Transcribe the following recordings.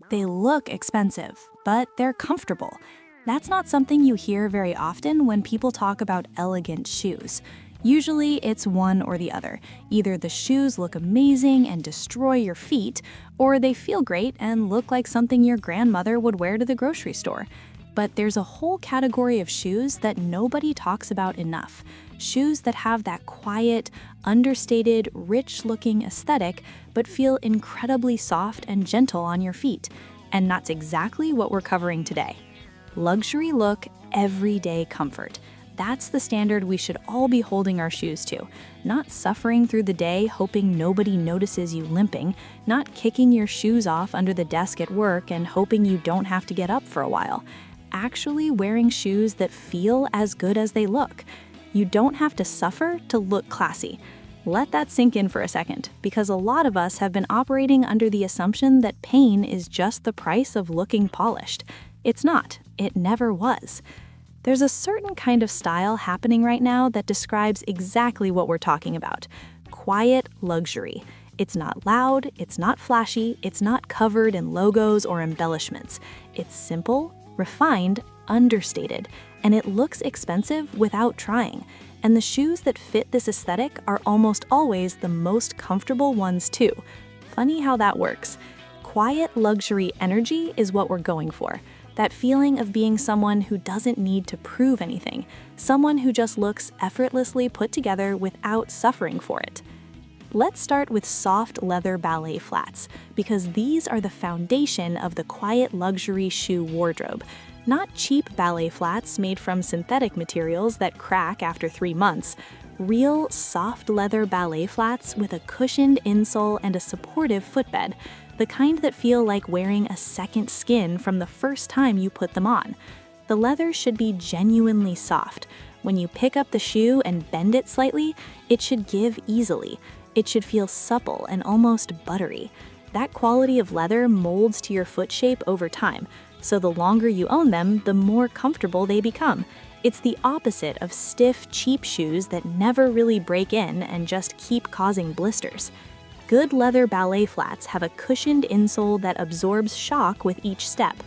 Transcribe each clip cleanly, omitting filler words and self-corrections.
They look expensive, but they're comfortable. That's not something you hear very often when people talk about elegant shoes. Usually, it's one or the other. Either the shoes look amazing and destroy your feet, or they feel great and look like something your grandmother would wear to the grocery store. But there's a whole category of shoes that nobody talks about enough. Shoes that have that quiet, understated, rich-looking aesthetic, but feel incredibly soft and gentle on your feet. And that's exactly what we're covering today. Luxury look, everyday comfort. That's the standard we should all be holding our shoes to. Not suffering through the day hoping nobody notices you limping, not kicking your shoes off under the desk at work and hoping you don't have to get up for a while. Actually wearing shoes that feel as good as they look. You don't have to suffer to look classy. Let that sink in for a second, because a lot of us have been operating under the assumption that pain is just the price of looking polished. It's not. It never was. There's a certain kind of style happening right now that describes exactly what we're talking about. Quiet luxury. It's not loud, it's not flashy, it's not covered in logos or embellishments. It's simple, refined, understated, and it looks expensive without trying. And the shoes that fit this aesthetic are almost always the most comfortable ones too. Funny how that works. Quiet luxury energy is what we're going for. That feeling of being someone who doesn't need to prove anything, someone who just looks effortlessly put together without suffering for it. Let's start with soft leather ballet flats, because these are the foundation of the quiet luxury shoe wardrobe. Not cheap ballet flats made from synthetic materials that crack after 3 months. Real soft leather ballet flats with a cushioned insole and a supportive footbed. The kind that feel like wearing a second skin from the first time you put them on. The leather should be genuinely soft. When you pick up the shoe and bend it slightly, it should give easily. It should feel supple and almost buttery. That quality of leather molds to your foot shape over time, so the longer you own them, the more comfortable they become. It's the opposite of stiff, cheap shoes that never really break in and just keep causing blisters. Good leather ballet flats have a cushioned insole that absorbs shock with each step.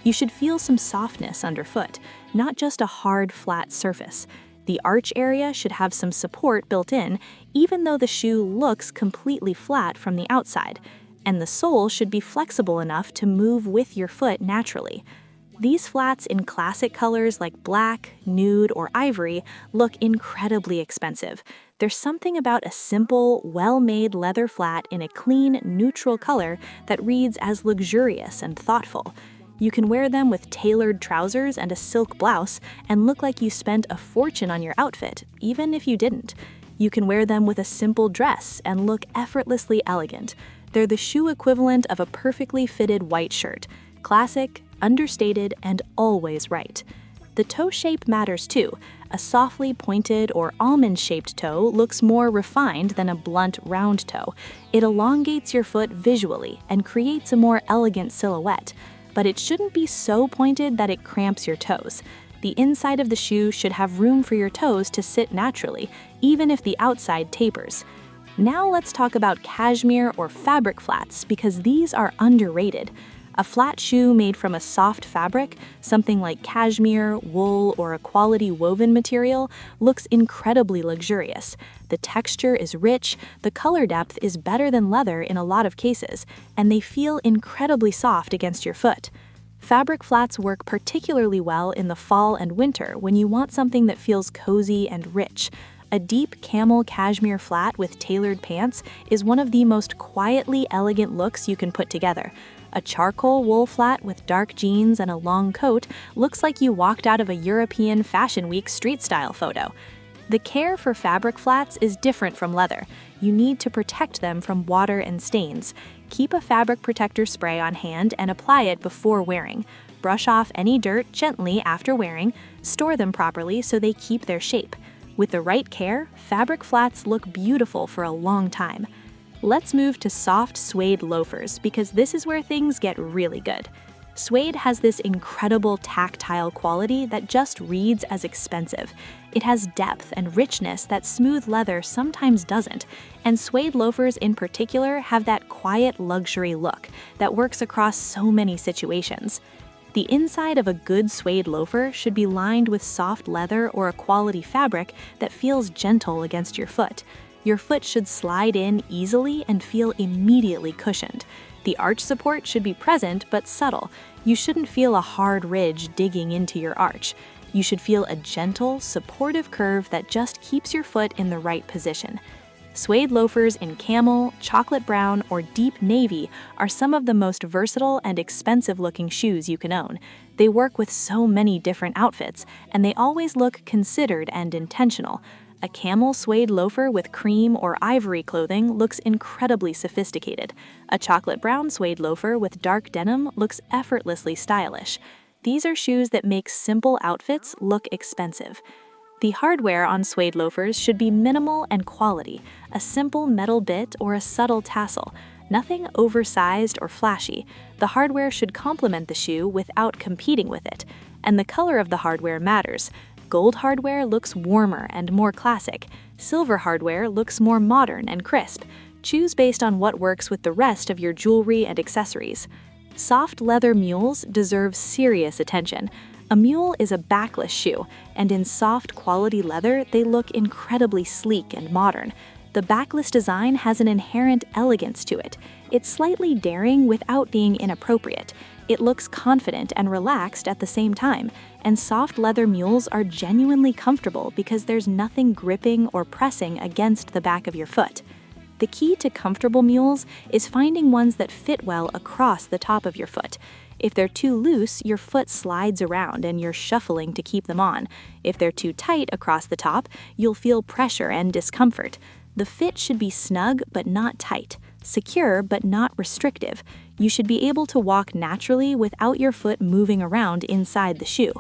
You should feel some softness underfoot, not just a hard, flat surface. The arch area should have some support built in, even though the shoe looks completely flat from the outside. And the sole should be flexible enough to move with your foot naturally. These flats in classic colors like black, nude, or ivory look incredibly expensive. There's something about a simple, well-made leather flat in a clean, neutral color that reads as luxurious and thoughtful. You can wear them with tailored trousers and a silk blouse and look like you spent a fortune on your outfit, even if you didn't. You can wear them with a simple dress and look effortlessly elegant. They're the shoe equivalent of a perfectly fitted white shirt. Classic, understated, and always right. The toe shape matters too. A softly pointed or almond-shaped toe looks more refined than a blunt, round toe. It elongates your foot visually and creates a more elegant silhouette. But it shouldn't be so pointed that it cramps your toes. The inside of the shoe should have room for your toes to sit naturally, even if the outside tapers. Now let's talk about cashmere or fabric flats, because these are underrated. A flat shoe made from a soft fabric, something like cashmere, wool, or a quality woven material, looks incredibly luxurious. The texture is rich, the color depth is better than leather in a lot of cases, and they feel incredibly soft against your foot. Fabric flats work particularly well in the fall and winter when you want something that feels cozy and rich. A deep camel cashmere flat with tailored pants is one of the most quietly elegant looks you can put together. A charcoal wool flat with dark jeans and a long coat looks like you walked out of a European Fashion Week street-style photo. The care for fabric flats is different from leather. You need to protect them from water and stains. Keep a fabric protector spray on hand and apply it before wearing. Brush off any dirt gently after wearing. Store them properly so they keep their shape. With the right care, fabric flats look beautiful for a long time. Let's move to soft suede loafers, because this is where things get really good. Suede has this incredible tactile quality that just reads as expensive. It has depth and richness that smooth leather sometimes doesn't, and suede loafers in particular have that quiet luxury look that works across so many situations. The inside of a good suede loafer should be lined with soft leather or a quality fabric that feels gentle against your foot. Your foot should slide in easily and feel immediately cushioned. The arch support should be present but subtle. You shouldn't feel a hard ridge digging into your arch. You should feel a gentle, supportive curve that just keeps your foot in the right position. Suede loafers in camel, chocolate brown, or deep navy are some of the most versatile and expensive-looking shoes you can own. They work with so many different outfits, and they always look considered and intentional. A camel suede loafer with cream or ivory clothing looks incredibly sophisticated. A chocolate brown suede loafer with dark denim looks effortlessly stylish. These are shoes that make simple outfits look expensive. The hardware on suede loafers should be minimal and quality, a simple metal bit or a subtle tassel, nothing oversized or flashy. The hardware should complement the shoe without competing with it, and the color of the hardware matters. Gold hardware looks warmer and more classic. Silver hardware looks more modern and crisp. Choose based on what works with the rest of your jewelry and accessories. Soft leather mules deserve serious attention. A mule is a backless shoe, and in soft quality leather, they look incredibly sleek and modern. The backless design has an inherent elegance to it. It's slightly daring without being inappropriate. It looks confident and relaxed at the same time, and soft leather mules are genuinely comfortable because there's nothing gripping or pressing against the back of your foot. The key to comfortable mules is finding ones that fit well across the top of your foot. If they're too loose, your foot slides around and you're shuffling to keep them on. If they're too tight across the top, you'll feel pressure and discomfort. The fit should be snug but not tight, secure but not restrictive. You should be able to walk naturally without your foot moving around inside the shoe.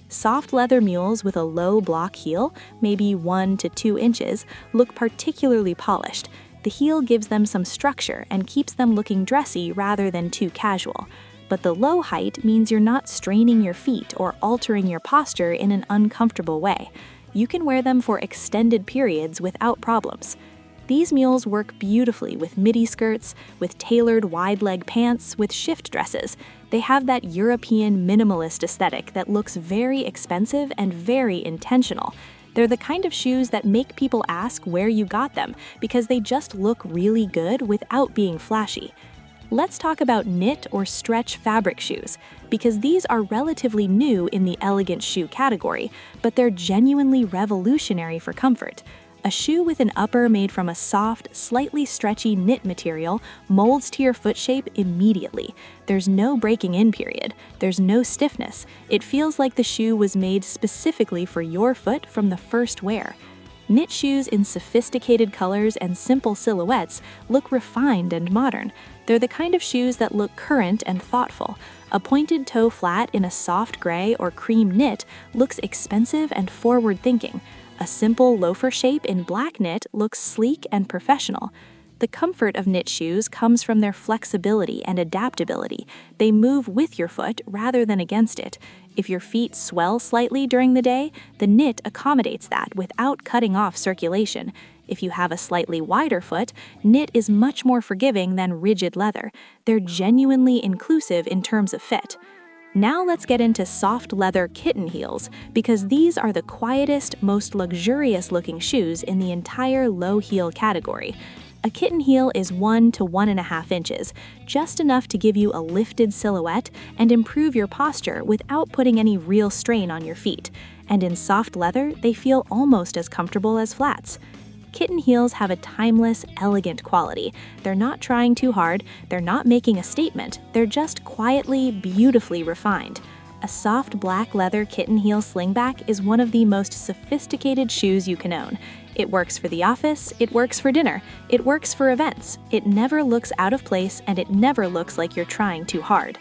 Soft leather mules with a low block heel, maybe 1 to 2 inches, look particularly polished. The heel gives them some structure and keeps them looking dressy rather than too casual. But the low height means you're not straining your feet or altering your posture in an uncomfortable way. You can wear them for extended periods without problems. These mules work beautifully with midi skirts, with tailored wide-leg pants, with shift dresses. They have that European minimalist aesthetic that looks very expensive and very intentional. They're the kind of shoes that make people ask where you got them because they just look really good without being flashy. Let's talk about knit or stretch fabric shoes, because these are relatively new in the elegant shoe category, but they're genuinely revolutionary for comfort. A shoe with an upper made from a soft, slightly stretchy knit material molds to your foot shape immediately. There's no breaking in period. There's no stiffness. It feels like the shoe was made specifically for your foot from the first wear. Knit shoes in sophisticated colors and simple silhouettes look refined and modern. They're the kind of shoes that look current and thoughtful. A pointed toe flat in a soft gray or cream knit looks expensive and forward-thinking. A simple loafer shape in black knit looks sleek and professional. The comfort of knit shoes comes from their flexibility and adaptability. They move with your foot rather than against it. If your feet swell slightly during the day, the knit accommodates that without cutting off circulation. If you have a slightly wider foot, knit is much more forgiving than rigid leather. They're genuinely inclusive in terms of fit. Now let's get into soft leather kitten heels, because these are the quietest, most luxurious-looking shoes in the entire low heel category. A kitten heel is 1 to 1.5 inches, just enough to give you a lifted silhouette and improve your posture without putting any real strain on your feet. And in soft leather, they feel almost as comfortable as flats. Kitten heels have a timeless, elegant quality. They're not trying too hard, they're not making a statement, they're just quietly, beautifully refined. A soft black leather kitten heel slingback is one of the most sophisticated shoes you can own. It works for the office, it works for dinner, it works for events. It never looks out of place and it never looks like you're trying too hard.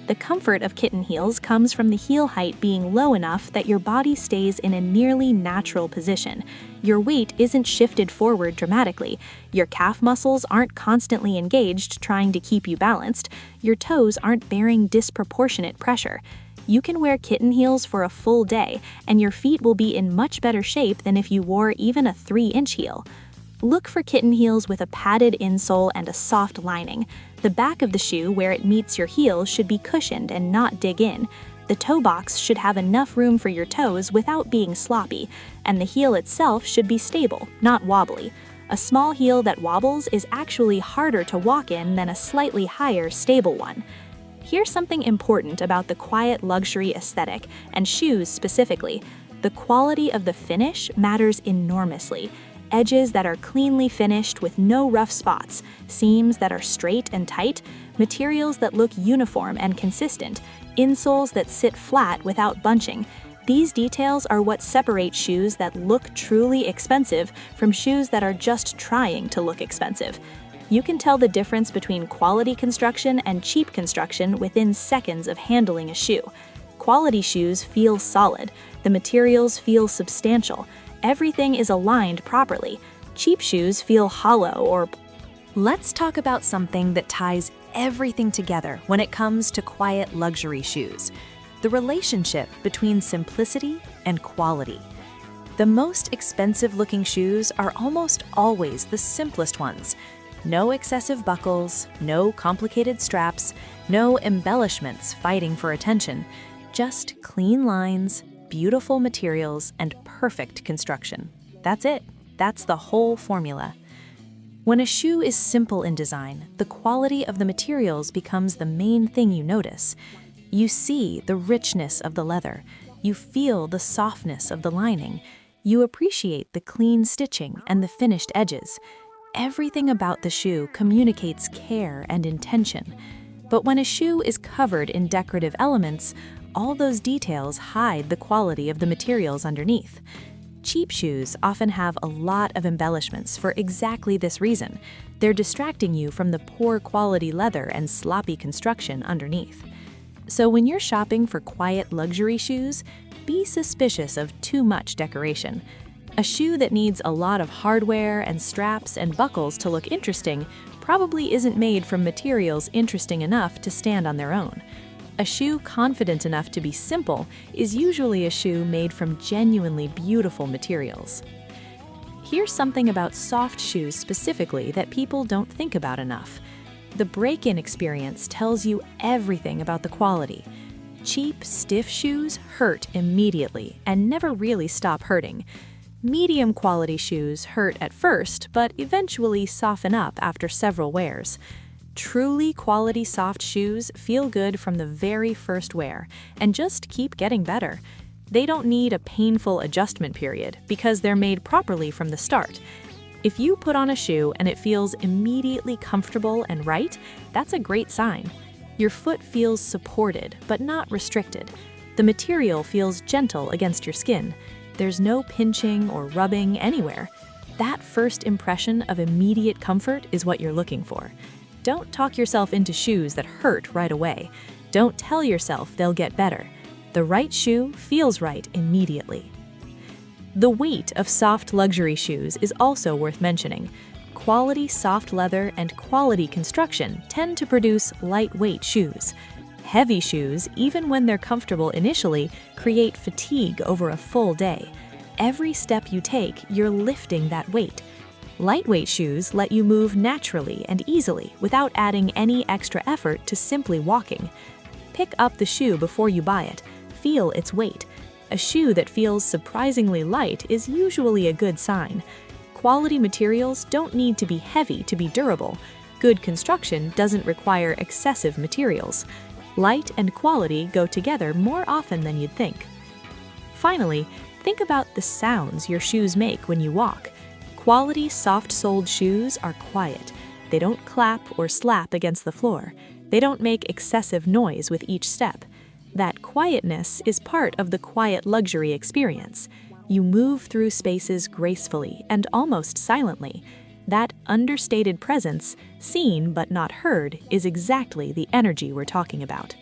The comfort of kitten heels comes from the heel height being low enough that your body stays in a nearly natural position. Your weight isn't shifted forward dramatically. Your calf muscles aren't constantly engaged trying to keep you balanced. Your toes aren't bearing disproportionate pressure. You can wear kitten heels for a full day, and your feet will be in much better shape than if you wore even a 3-inch heel. Look for kitten heels with a padded insole and a soft lining. The back of the shoe where it meets your heel should be cushioned and not dig in. The toe box should have enough room for your toes without being sloppy, and the heel itself should be stable, not wobbly. A small heel that wobbles is actually harder to walk in than a slightly higher, stable one. Here's something important about the quiet luxury aesthetic, and shoes specifically. The quality of the finish matters enormously. Edges that are cleanly finished with no rough spots, seams that are straight and tight, materials that look uniform and consistent, insoles that sit flat without bunching. These details are what separate shoes that look truly expensive from shoes that are just trying to look expensive. You can tell the difference between quality construction and cheap construction within seconds of handling a shoe. Quality shoes feel solid, the materials feel substantial, everything is aligned properly. Cheap shoes feel hollow or... Let's talk about something that ties everything together when it comes to quiet luxury shoes: the relationship between simplicity and quality. The most expensive-looking shoes are almost always the simplest ones. No excessive buckles, no complicated straps, no embellishments fighting for attention. Just clean lines, beautiful materials, and perfect construction. That's it. That's the whole formula. When a shoe is simple in design, the quality of the materials becomes the main thing you notice. You see the richness of the leather. You feel the softness of the lining. You appreciate the clean stitching and the finished edges. Everything about the shoe communicates care and intention. But when a shoe is covered in decorative elements, all those details hide the quality of the materials underneath. Cheap shoes often have a lot of embellishments for exactly this reason. They're distracting you from the poor quality leather and sloppy construction underneath. So when you're shopping for quiet luxury shoes, be suspicious of too much decoration. A shoe that needs a lot of hardware and straps and buckles to look interesting probably isn't made from materials interesting enough to stand on their own. A shoe confident enough to be simple is usually a shoe made from genuinely beautiful materials. Here's something about soft shoes specifically that people don't think about enough. The break-in experience tells you everything about the quality. Cheap, stiff shoes hurt immediately and never really stop hurting. Medium quality shoes hurt at first, but eventually soften up after several wears. Truly quality soft shoes feel good from the very first wear and just keep getting better. They don't need a painful adjustment period because they're made properly from the start. If you put on a shoe and it feels immediately comfortable and right, that's a great sign. Your foot feels supported but not restricted. The material feels gentle against your skin. There's no pinching or rubbing anywhere. That first impression of immediate comfort is what you're looking for. Don't talk yourself into shoes that hurt right away. Don't tell yourself they'll get better. The right shoe feels right immediately. The weight of soft luxury shoes is also worth mentioning. Quality soft leather and quality construction tend to produce lightweight shoes. Heavy shoes, even when they're comfortable initially, create fatigue over a full day. Every step you take, you're lifting that weight. Lightweight shoes let you move naturally and easily without adding any extra effort to simply walking. Pick up the shoe before you buy it. Feel its weight. A shoe that feels surprisingly light is usually a good sign. Quality materials don't need to be heavy to be durable. Good construction doesn't require excessive materials. Light and quality go together more often than you'd think. Finally, think about the sounds your shoes make when you walk. Quality soft-soled shoes are quiet. They don't clap or slap against the floor. They don't make excessive noise with each step. That quietness is part of the quiet luxury experience. You move through spaces gracefully and almost silently. That understated presence, seen but not heard, is exactly the energy we're talking about.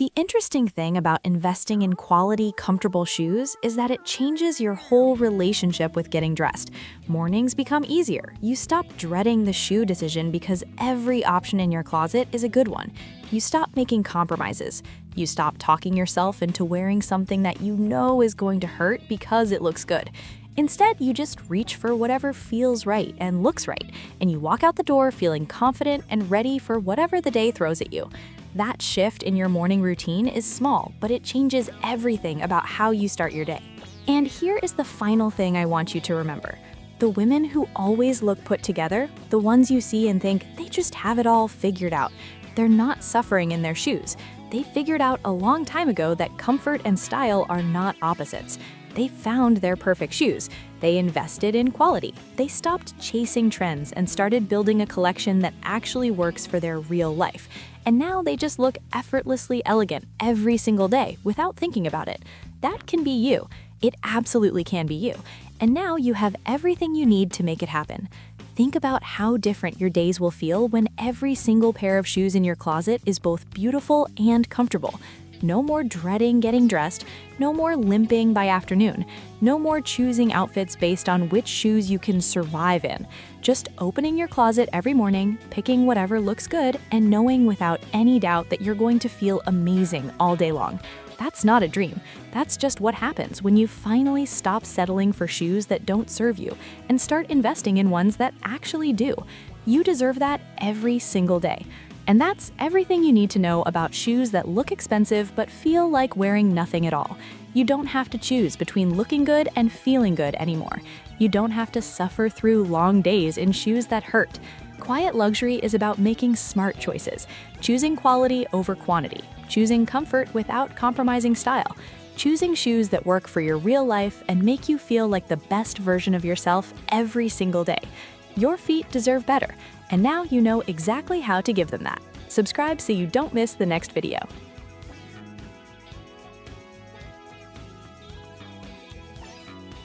The interesting thing about investing in quality, comfortable shoes is that it changes your whole relationship with getting dressed. Mornings become easier. You stop dreading the shoe decision because every option in your closet is a good one. You stop making compromises. You stop talking yourself into wearing something that you know is going to hurt because it looks good. Instead, you just reach for whatever feels right and looks right, and you walk out the door feeling confident and ready for whatever the day throws at you. That shift in your morning routine is small, but it changes everything about how you start your day. And here is the final thing I want you to remember. The women who always look put together, the ones you see and think they just have it all figured out, they're not suffering in their shoes. They figured out a long time ago that comfort and style are not opposites. They found their perfect shoes. They invested in quality. They stopped chasing trends and started building a collection that actually works for their real life. And now they just look effortlessly elegant every single day without thinking about it. That can be you. It absolutely can be you. And now you have everything you need to make it happen. Think about how different your days will feel when every single pair of shoes in your closet is both beautiful and comfortable. No more dreading getting dressed, no more limping by afternoon, no more choosing outfits based on which shoes you can survive in. Just opening your closet every morning, picking whatever looks good, and knowing without any doubt that you're going to feel amazing all day long. That's not a dream. That's just what happens when you finally stop settling for shoes that don't serve you and start investing in ones that actually do. You deserve that every single day. And that's everything you need to know about shoes that look expensive but feel like wearing nothing at all. You don't have to choose between looking good and feeling good anymore. You don't have to suffer through long days in shoes that hurt. Quiet luxury is about making smart choices, choosing quality over quantity, choosing comfort without compromising style, choosing shoes that work for your real life and make you feel like the best version of yourself every single day. Your feet deserve better, and now you know exactly how to give them that. Subscribe so you don't miss the next video.